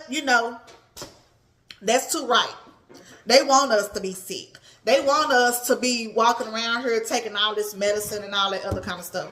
you know, that's too right. They want us to be sick. They want us to be walking around here taking all this medicine and all that other kind of stuff.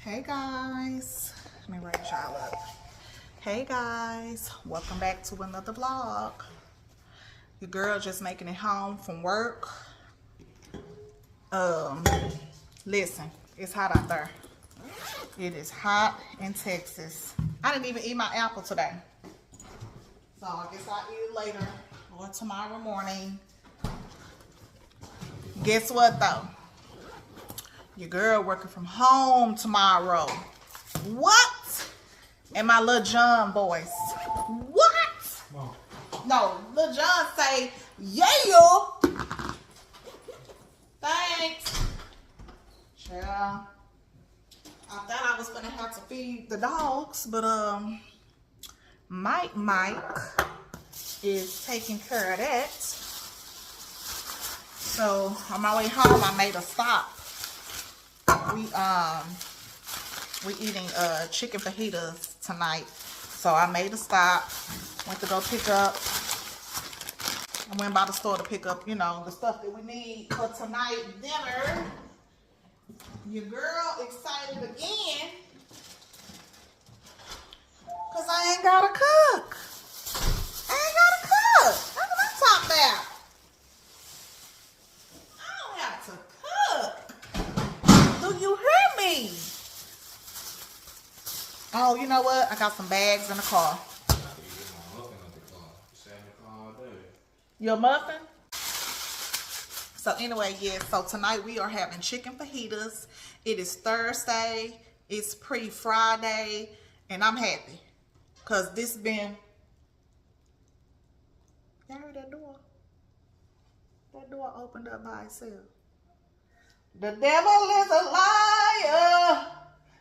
Hey guys, let me raise y'all up. Hey guys, welcome back to another vlog. Your girl just making it home from work. Listen, it's hot out there. It is hot in Texas. I didn't even eat my apple today, so I guess I'll eat it later or tomorrow morning. Guess what though? Your girl working from home tomorrow. What? And my Lil Jon voice. What? No, Lil Jon say, yeah. Thanks. Child. I thought I was gonna have to feed the dogs, but Mike is taking care of that. So on my way home, I made a stop. We eating chicken fajitas tonight, so I made a stop. Went to go pick up. I went by the store to pick up, you know, the stuff that we need for tonight dinner. Your girl excited again because I ain't gotta cook. I ain't gotta cook. That's what I'm talking about. I don't have to cook. Do you hear me? Oh, you know what? I got some bags in the car. Your muffin? So anyway, yeah, so tonight we are having chicken fajitas. It is Thursday. It's pre-Friday. And I'm happy. Because this been... Y'all heard that door? That door opened up by itself. The devil is a liar.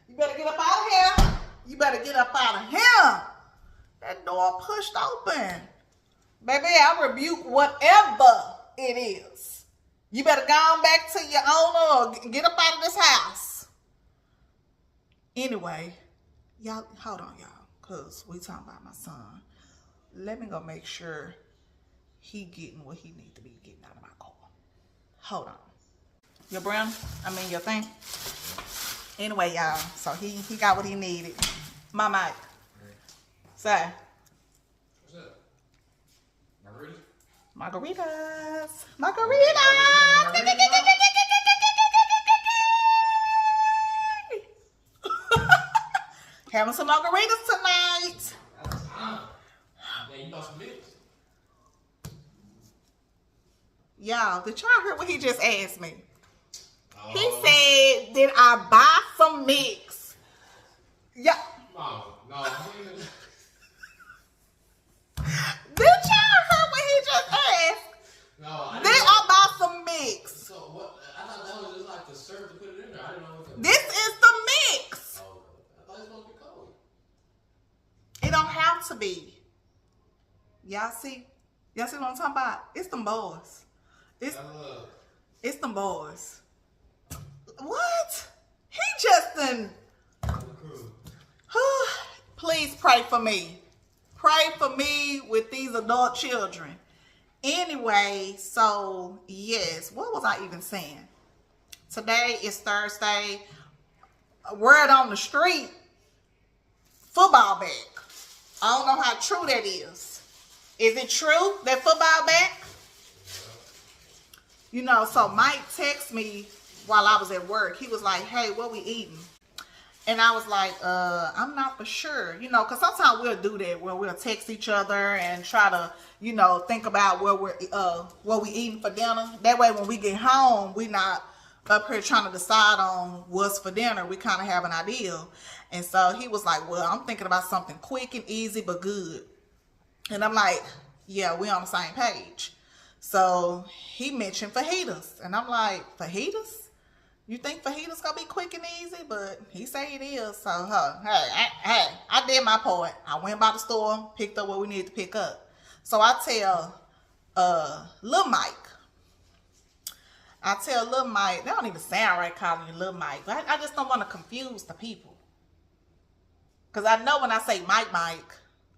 You better get up out of here. You better get up out of here. That door pushed open. Baby, I rebuke whatever it is. You better go on back to your owner or get up out of this house. Anyway, y'all, hold on, y'all, because we talking about my son. Let me go make sure he getting what he need to be getting out of my car. Hold on. Your brown? Your thing? Anyway, y'all, so he got what he needed. My mic. Say. What's up? Margaritas. Margaritas. Having some margaritas tonight. Yeah, you bought some mix. Y'all, did y'all hear what he just asked me? He said, did I buy some mix? Yeah. No. Did y'all hear what he just asked? No, I did I buy some mix? So what? I thought that was just like the syrup to put it in there. I didn't know what This is the mix. Oh, I thought it was supposed to be cold. It don't have to be. Y'all see? Y'all see what I'm talking about? It's them boys. It's them boys. What? He just done. Who? Who? Please pray for me. Pray for me with these adult children. Anyway, so yes, what was I even saying? Today is Thursday. Word on the street, football back. I don't know how true that is. Is it true that football back? You know, so Mike texted me while I was at work. He was like, hey, what we eating? And I was like, I'm not for sure. You know, because sometimes we'll do that where we'll text each other and try to, you know, think about what we eating for dinner. That way when we get home, we not up here trying to decide on what's for dinner. We kind of have an idea. And so he was like, well, I'm thinking about something quick and easy but good. And I'm like, yeah, we on the same page. So he mentioned fajitas. And I'm like, fajitas? You think fajitas gonna be quick and easy? But he say it is. So, hey, I did my part. I went by the store, picked up what we needed to pick up. So I tell Lil Mike, that don't even sound right calling you Lil Mike. But I just don't want to confuse the people. Because I know when I say Mike,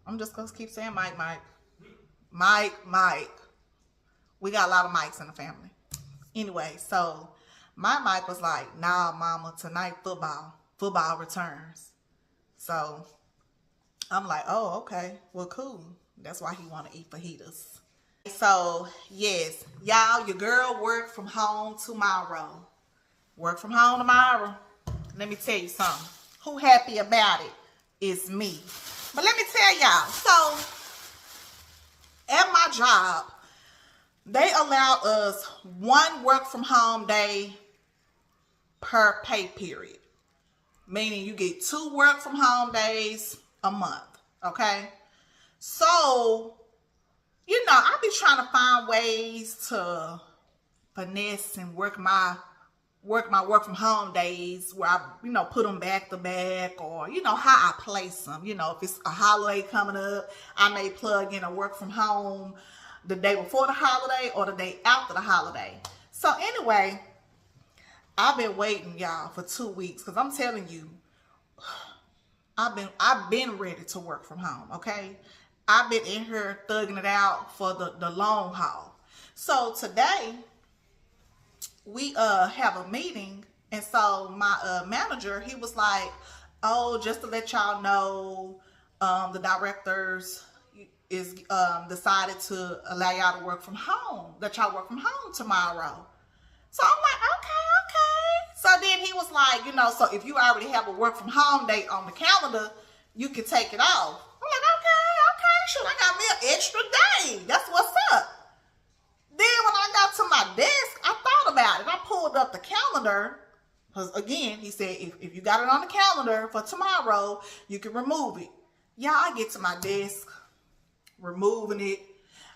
I'm just going to keep saying Mike. Mike. We got a lot of Mikes in the family. Anyway, so my Mike was like, nah, mama, tonight football returns. So I'm like, oh, okay, well, cool. That's why he want to eat fajitas. So, yes, y'all, your girl work from home tomorrow. Work from home tomorrow. Let me tell you something. Who happy about it is me. But let me tell y'all. So, at my job, they allow us one work from home day per pay period. Meaning you get 2 work from home days a month. Okay? So, you know, I be trying to find ways to finesse and work my work from home days where I, you know, put them back to back, or, you know, how I place them. You know, if it's a holiday coming up, I may plug in a work from home the day before the holiday or the day after the holiday. So anyway, I've been waiting, y'all, for 2 weeks, because I'm telling you, I've been ready to work from home, okay? I've been in here thugging it out for the long haul. So today, we have a meeting, and so my manager, he was like, oh, just to let y'all know, the directors is decided to allow y'all to work from home, that y'all work from home tomorrow. So I'm like, okay. So then he was like, you know, so if you already have a work from home date on the calendar, you can take it off. I'm like, okay, shoot, I got me an extra day. That's what's up. Then when I got to my desk, I thought about it. I pulled up the calendar, because again, he said, if you got it on the calendar for tomorrow, you can remove it. Yeah, I get to my desk, removing it.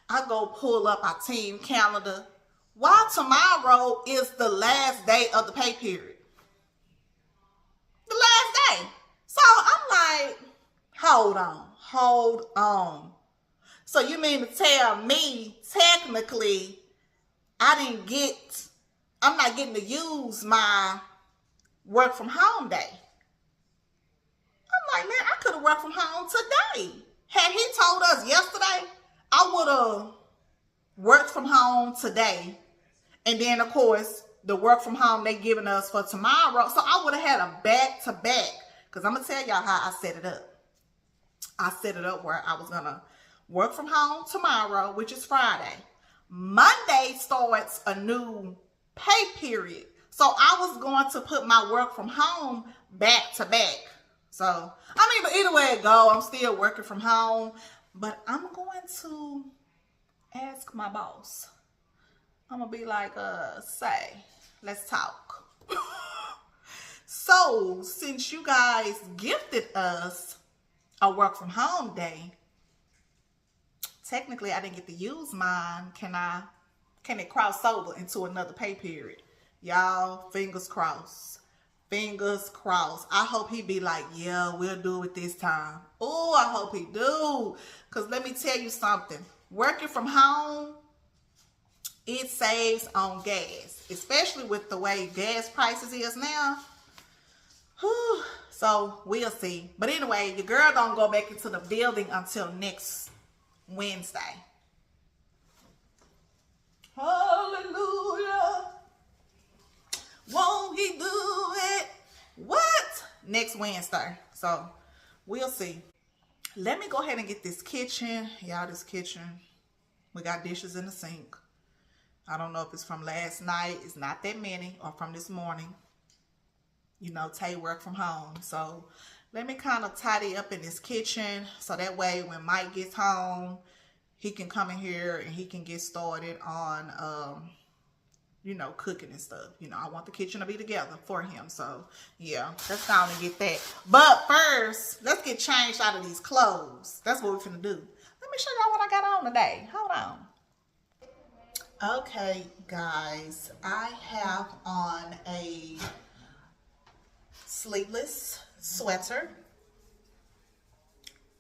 I go pull up our team calendar. While tomorrow is the last day of the pay period. The last day. So I'm like, hold on. So you mean to tell me, technically, I'm not getting to use my work from home day. I'm like, man, I could have worked from home today. Had he told us yesterday, I would have worked from home today. And then, of course, the work from home they giving us for tomorrow. So I would have had a back-to-back. Because I'm going to tell y'all how I set it up. I set it up where I was going to work from home tomorrow, which is Friday. Monday starts a new pay period. So I was going to put my work from home back to back. So, I mean, but either way it go, I'm still working from home. But I'm going to ask my boss. I'm going to be like, say, let's talk. So, since you guys gifted us a work from home day, technically I didn't get to use mine. Can it cross over into another pay period? Y'all, fingers crossed. Fingers crossed. I hope he be like, yeah, we'll do it this time. Oh, I hope he do. Because let me tell you something. Working from home, it saves on gas. Especially with the way gas prices is now. Whew. So we'll see. But anyway, your girl don't go back into the building until next Wednesday. Hallelujah. Won't he do it? What? Next Wednesday. So we'll see. Let me go ahead and get this kitchen. Y'all, this kitchen. We got dishes in the sink. I don't know if it's from last night. It's not that many. Or from this morning. You know, Tay work from home. So let me kind of tidy up in this kitchen. So that way when Mike gets home, he can come in here and he can get started on, you know, cooking and stuff. You know, I want the kitchen to be together for him. So, yeah, let's go and get that. But first, let's get changed out of these clothes. That's what we're finna do. Let me show y'all what I got on today. Hold on. Okay, guys. I have on a sleeveless sweater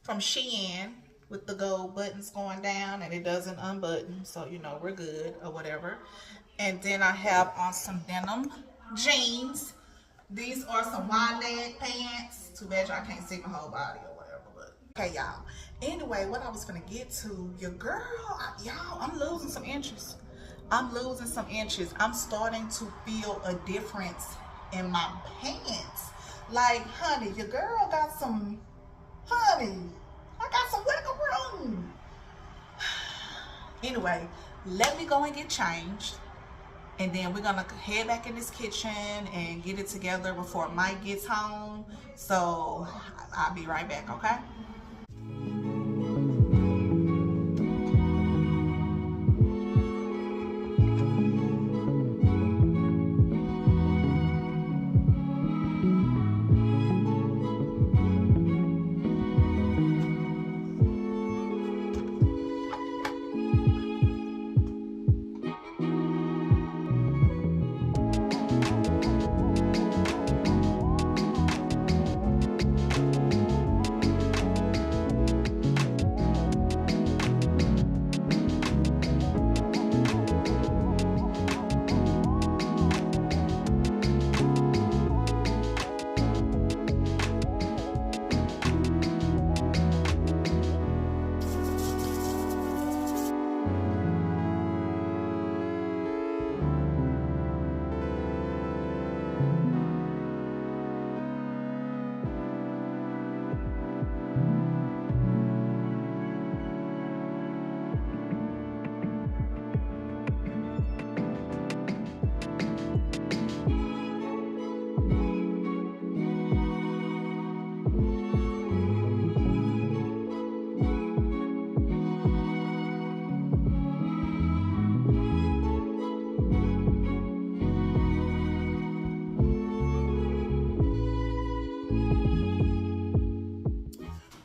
from Shein with the gold buttons going down and it doesn't unbutton, so you know we're good or whatever. And then I have on some denim jeans. These are some wide leg pants. Too bad y'all can't see my whole body or whatever, but okay, y'all. Anyway, what I was gonna get to, your girl, y'all, I'm losing some inches. I'm losing some inches. I'm starting to feel a difference in my pants. Like, honey, your girl got some, honey, I got some wiggle room. Anyway, let me go and get changed. And then we're gonna head back in this kitchen and get it together before Mike gets home. So I'll be right back, okay?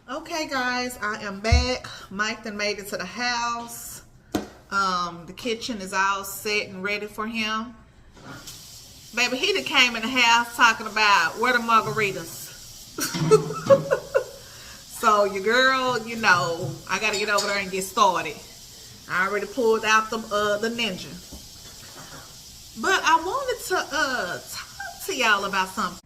Okay, guys, I am back. Mike done made it to the house. The kitchen is all set and ready for him. Baby, he done came in the house talking about where the margaritas. So your girl, you know, I gotta get over there and get started. I already pulled out the Ninja. But I wanted to talk to y'all about something.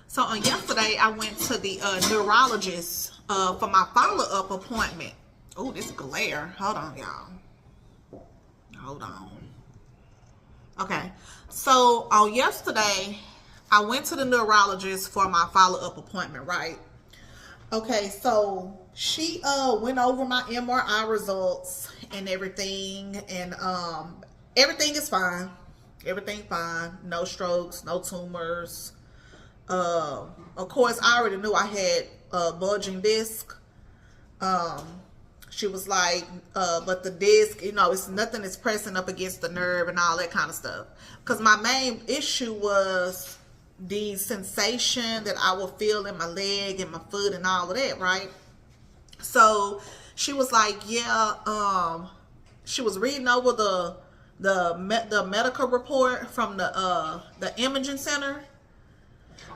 So on yesterday, I went to the neurologist for my follow-up appointment. Oh, this glare. Hold on, y'all. Hold on. Okay. So on yesterday, I went to the neurologist for my follow-up appointment, right? Okay, so she went over my MRI results and everything, and everything is fine. Everything fine. No strokes, no tumors. Of course, I already knew I had a bulging disc. She was like, but the disc, you know, it's nothing is pressing up against the nerve and all that kind of stuff. Because my main issue was the sensation that I would feel in my leg and my foot and all of that, right? So she was like, yeah, she was reading over the medical report from the imaging center.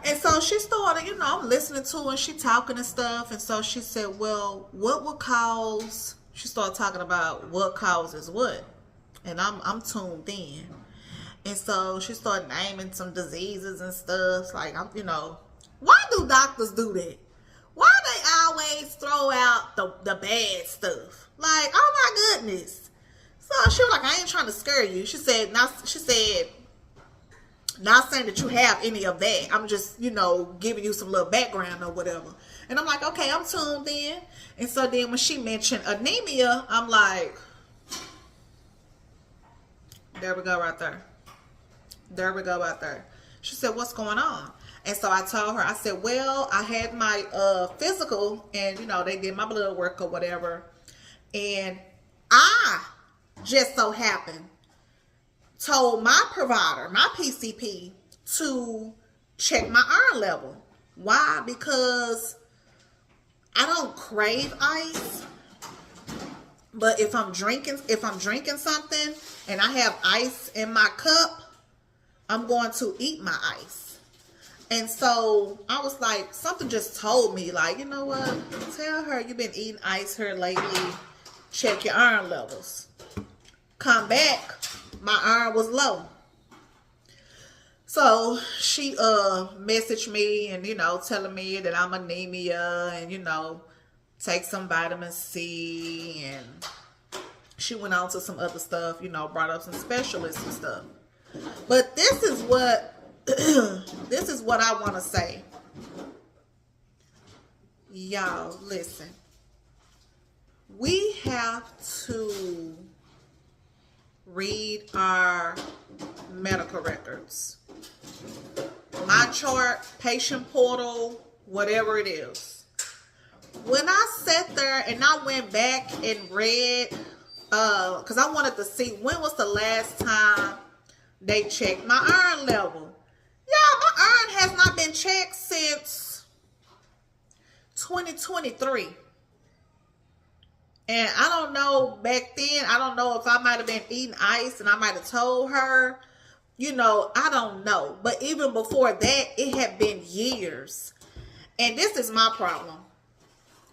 And so she started, you know, I'm listening to her and she talking and stuff. And so she said, well, what would cause, she started talking about what causes what. And I'm tuned in. And so she started naming some diseases and stuff. Like, I'm, you know, Why do doctors do that? Why they always throw out the bad stuff? Like, oh my goodness. So she was like, I ain't trying to scare you. She said, not saying that you have any of that. I'm just, giving you some little background or whatever. And I'm like, okay, I'm tuned in. And so then when she mentioned anemia, I'm like, there we go right there. There we go right there. She said, what's going on? And so I told her, I said, well, I had my physical and, they did my blood work or whatever. And I just so happened told my provider, my PCP, to check my iron level. Why? Because I don't crave ice. But if I'm drinking something and I have ice in my cup, I'm going to eat my ice. And so I was like, something just told me, like, you know what? Tell her you've been eating ice here lately. Check your iron levels. Come back, my iron was low. So she messaged me and, telling me that I'm anemia and, take some vitamin C. And she went on to some other stuff, brought up some specialists and stuff. But this is what I want to say. Y'all, listen. We have to read our medical records. My chart, patient portal, whatever it is. When I sat there and I went back and read, because I wanted to see when was the last time they checked my iron level. Yeah, my iron has not been checked since 2023. And I don't know, back then, I don't know if I might have been eating ice and I might have told her, I don't know. But even before that, it had been years. And this is my problem.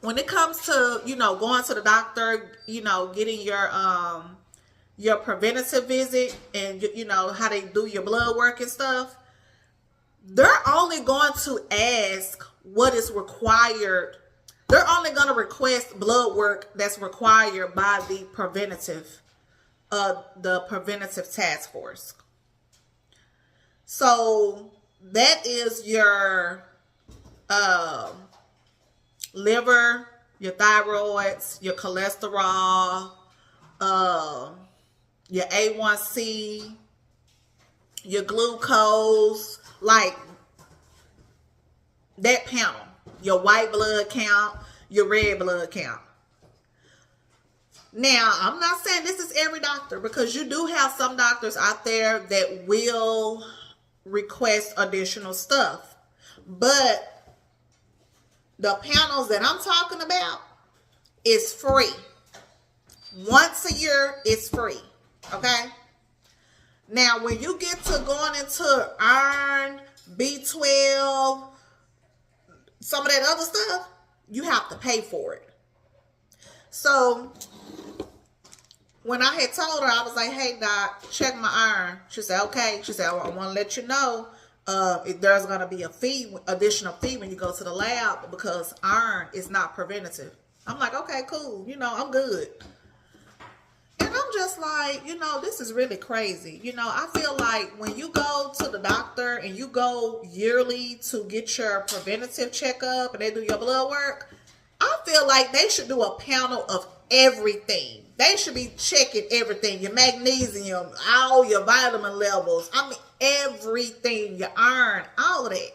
When it comes to, going to the doctor, getting your preventative visit and, how they do your blood work and stuff, they're only going to ask what is required. They're only going to request blood work that's required by the preventative task force. So that is your liver, your thyroids, your cholesterol, your A1C, your glucose, like that panel. Your white blood count, your red blood count. Now, I'm not saying this is every doctor, because you do have some doctors out there that will request additional stuff. But the panels that I'm talking about is free. Once a year, it's free. Okay? Now, when you get to going into iron, B12, some of that other stuff, you have to pay for it. So when I had told her, I was like, hey, doc, check my iron. She said, okay. She said, I want to let you know if there's going to be a additional fee when you go to the lab, because iron is not preventative. I'm like, okay, cool. I'm good. And I'm just like, this is really crazy. I feel like when you go to the doctor and you go yearly to get your preventative checkup and they do your blood work, I feel like they should do a panel of everything. They should be checking everything. Your magnesium, all your vitamin levels. I mean, everything, your iron, all of that.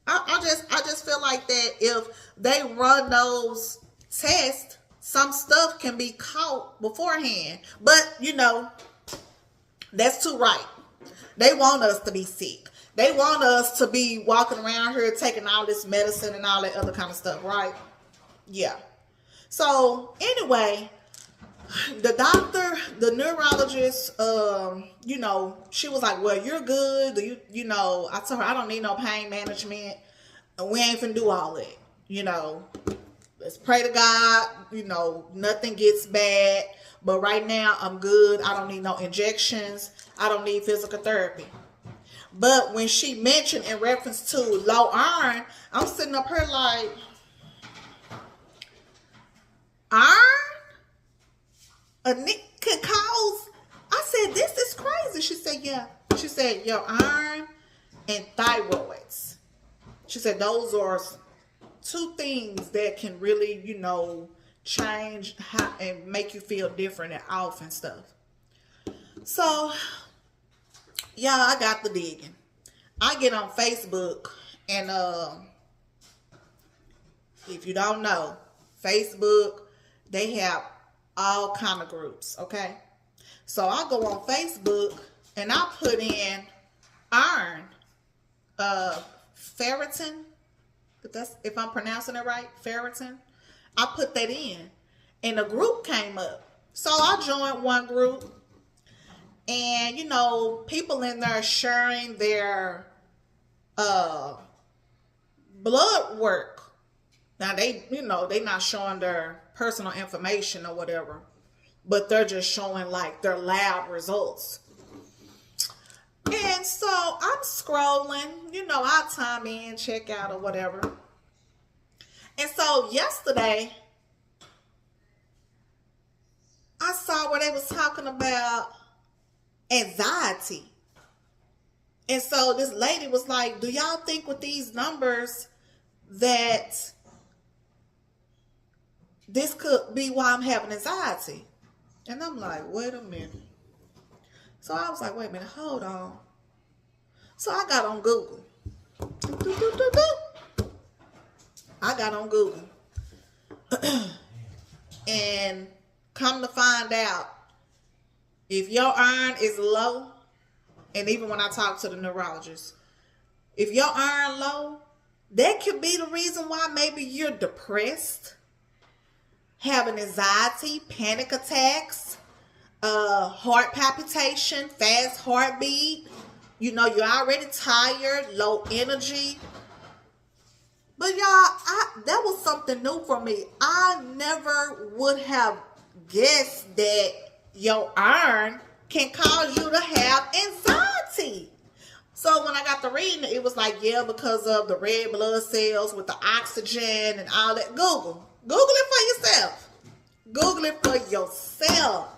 I just feel like that if they run those tests, some stuff can be caught beforehand. But, that's too right. They want us to be sick. They want us to be walking around here taking all this medicine and all that other kind of stuff, right? Yeah. So, anyway, the doctor, the neurologist, she was like, well, you're good. I told her, I don't need no pain management. We ain't finna do all that, Let's pray to God, nothing gets bad. But right now, I'm good. I don't need no injections. I don't need physical therapy. But when she mentioned in reference to low iron, I'm sitting up here like, iron? A nick could cause? I said, this is crazy. She said, yeah. She said, your iron and thyroids. She said, those are two things that can really, you know, change how and make you feel different and off and stuff. So, yeah, I got the digging. I get on Facebook and if you don't know, Facebook, they have all kind of groups, okay? So I go on Facebook and I put in iron, ferritin, if I'm pronouncing it right, ferritin. I put that in and a group came up. So I joined one group and, you know, people in there sharing their blood work. Now they, you know, they not showing their personal information or whatever, but they're just showing like their lab results. And so I'm scrolling, you know, I'll time in, check out or whatever. And so yesterday, I saw where they was talking about anxiety. And so this lady was like, do y'all think with these numbers that this could be why I'm having anxiety? And I'm like, wait a minute. So I was like, wait a minute, hold on. So I got on Google. I got on Google. And come to find out, if your iron is low, and even when I talk to the neurologist, if your iron low, that could be the reason why maybe you're depressed, having anxiety, panic attacks, heart palpitation, fast heartbeat. You know, you're already tired, low energy. But y'all, that was something new for me. I never would have guessed that your iron can cause you to have anxiety. So when I got to reading it, it was like, yeah, because of the red blood cells with the oxygen and all that. Google it for yourself. Google it for yourself.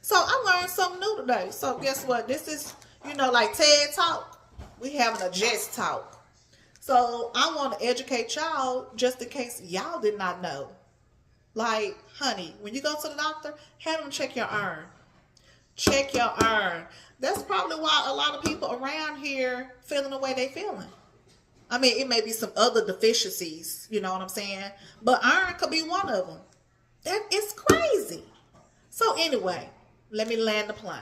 So I learned something new today. So guess what? This is, you know, like TED Talk. We having a Just Talk. So I want to educate y'all just in case y'all did not know. Like, honey, when you go to the doctor, have them check your iron. Check your iron. That's probably why a lot of people around here feeling the way they feeling. I mean, it may be some other deficiencies, you know what I'm saying? But iron could be one of them. That is crazy. So anyway, let me land the plane.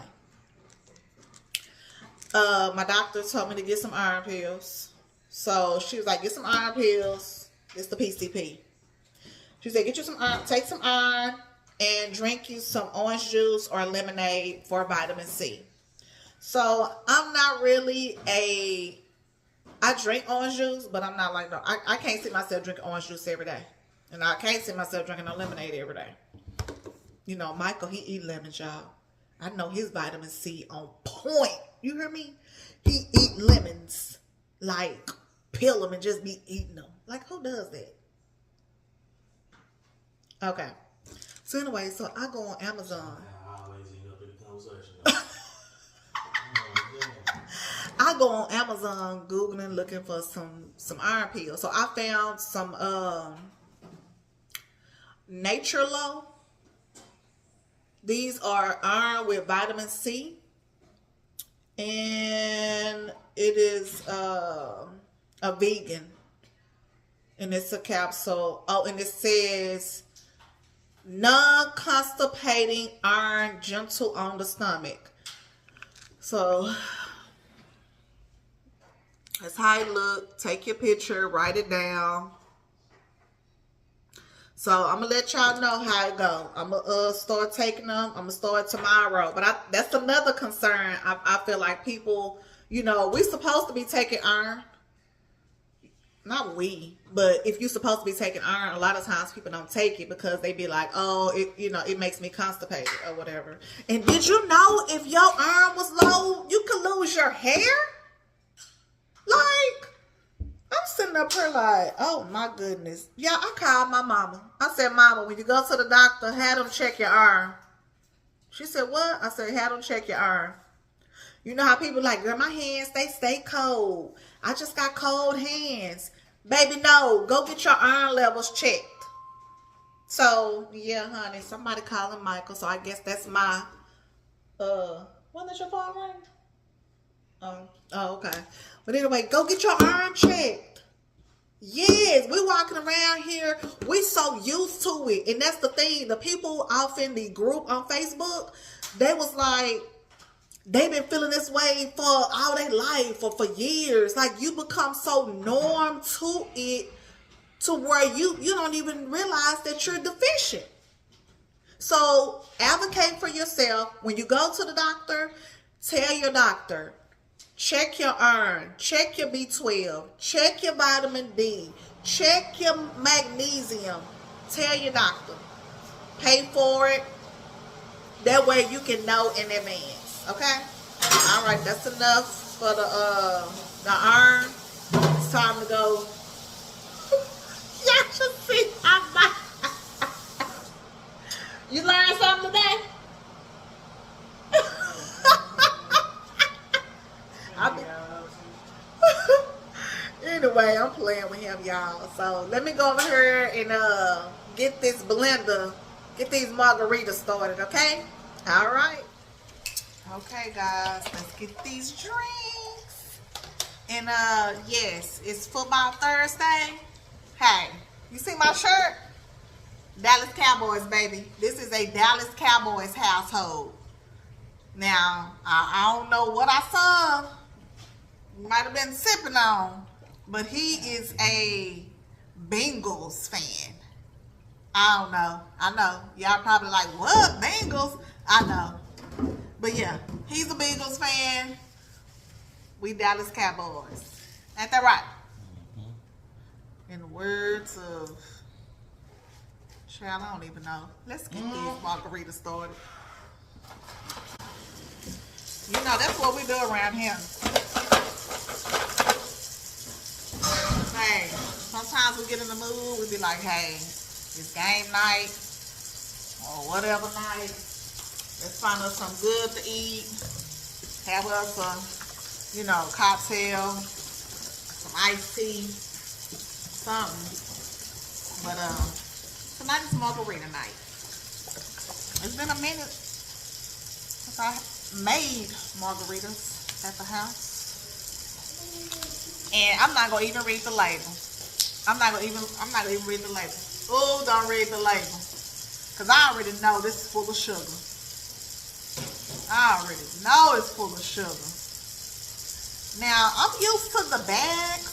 My doctor told me to get some iron pills. So she was like, get some iron pills. It's the PCP. She said, get you some iron, take some iron and drink you some orange juice or lemonade for vitamin C. So I'm not really I drink orange juice, but I'm not like, no, I can't see myself drinking orange juice every day. And I can't see myself drinking no lemonade every day. You know, Michael, he eat lemons, y'all. I know his vitamin C on point. You hear me? He eat lemons. Like, peel them and just be eating them. Like, who does that? Okay. So anyway, so I go on Amazon. I always end up in the conversation. I go on Amazon Googling looking for some iron pills. So I found some Nature Low. These are iron with vitamin C. And it is a vegan. And it's a capsule. Oh, and it says non-constipating iron, gentle on the stomach. So that's how it look. Take your picture, write it down. So I'm gonna let y'all know how it go. I'm gonna start taking them. I'm gonna start tomorrow. But that's another concern. I feel like people, you know, we supposed to be taking iron. Not we, but if you're supposed to be taking iron, a lot of times people don't take it because they be like, oh, it makes me constipated or whatever. And did you know if your iron was low, you could lose your hair? sitting up here like, oh my goodness. Yeah, I called my mama. I said, Mama, when you go to the doctor, have them check your arm. She said, what? I said, have them check your arm. You know how people like, girl, my hands, they stay cold. I just got cold hands. Baby, no. Go get your iron levels checked. So, yeah, honey, somebody calling Michael. So, I guess that's my, when is your phone ring? Oh, okay. But anyway, go get your iron checked. Yes, we walking around here. We so used to it. And that's the thing. The people off in the group on Facebook, they was like, they've been feeling this way for all their life or for years. Like, you become so norm to it to where you don't even realize that you're deficient. So advocate for yourself. When you go to the doctor, tell your doctor, check your iron, check your B12, check your vitamin D, check your magnesium. Tell your doctor. Pay for it. That way you can know in advance. Okay? All right, that's enough for the iron. It's time to go. Y'all should see how my you learned something today? Anyway, I'm playing with him, y'all. So let me go over here and get this blender, get these margaritas started, okay? All right. Okay, guys, let's get these drinks. And yes, it's football Thursday. Hey, you see my shirt? Dallas Cowboys, baby. This is a Dallas Cowboys household. Now, I don't know what I saw. Might have been sipping on. But he is a Bengals fan. I don't know. I know. Y'all probably like, what? Bengals? I know. But yeah, he's a Bengals fan. We Dallas Cowboys. Ain't that right? In the words of... Child, I don't even know. Let's get these margaritas started. You know, that's what we do around here. Hey, sometimes we get in the mood, we be like, hey, it's game night or whatever night. Let's find us some good to eat. Have us a, you know, cocktail, some iced tea, something. But tonight is margarita night. It's been a minute since I made margaritas at the house. And I'm not gonna even read the label. I'm not gonna even read the label. Oh, don't read the label. Cause I already know this is full of sugar. I already know it's full of sugar. Now, I'm used to the bags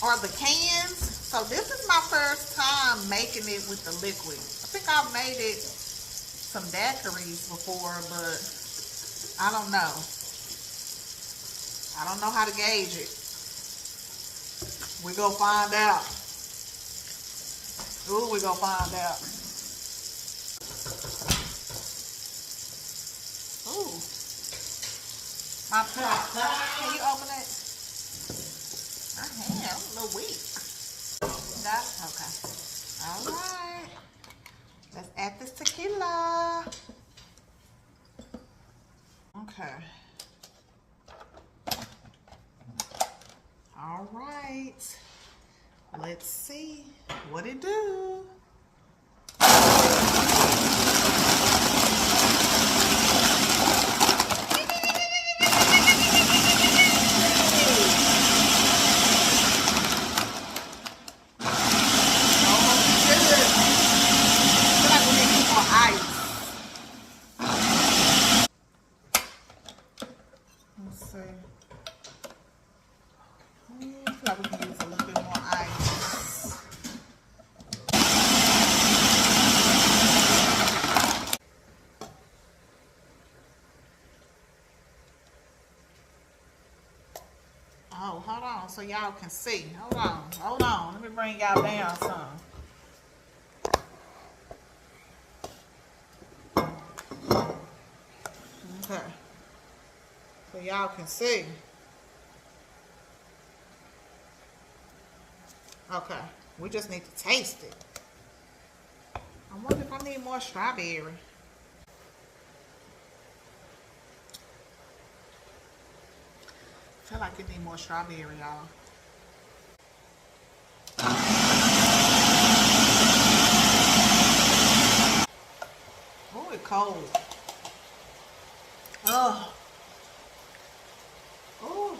or the cans. So this is my first time making it with the liquid. I think I've made it some daiquiris before, but I don't know. I don't know how to gauge it. We gonna find out. Ooh, we gonna find out. Ooh. My pot. Can you open it? My hand, I'm a little weak. Got it? Okay. All right. Let's add this tequila. Okay. All right, let's see what it do. Oh, hold on so y'all can see. Hold on. Let me bring y'all down some. Okay. So y'all can see. Okay. We just need to taste it. I wonder if I need more strawberry. I feel like it need more strawberry, y'all. Oh, it's cold. Oh. Oh.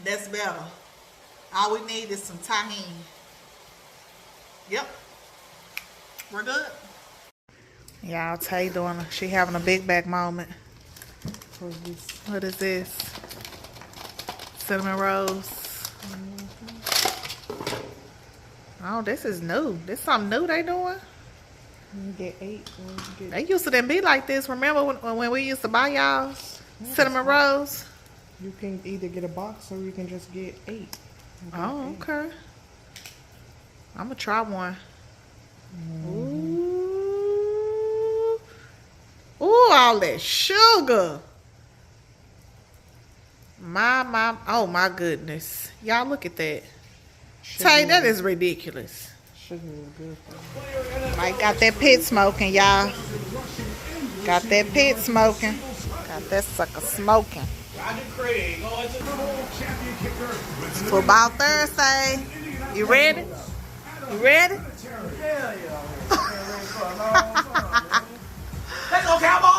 That's better. All we need is some tahini. Yep. We're good. Y'all, Tay doing, she having a big back moment. What is this? Cinnamon rolls. Oh, this is new. This something new they doing? You get 8. They used to then be like this. Remember when we used to buy y'all cinnamon rolls? You can either get a box or you can just get 8. Oh, okay. I'm gonna try one. Ooh. Ooh, all that sugar. Oh my goodness. Y'all look at that. Tay, that is ridiculous. Sugar is good for you. Mike got that pit smoking, y'all. Got that pit smoking. Got that sucker smoking. Football Thursday. You ready? You ready? Let's go, Cowboys!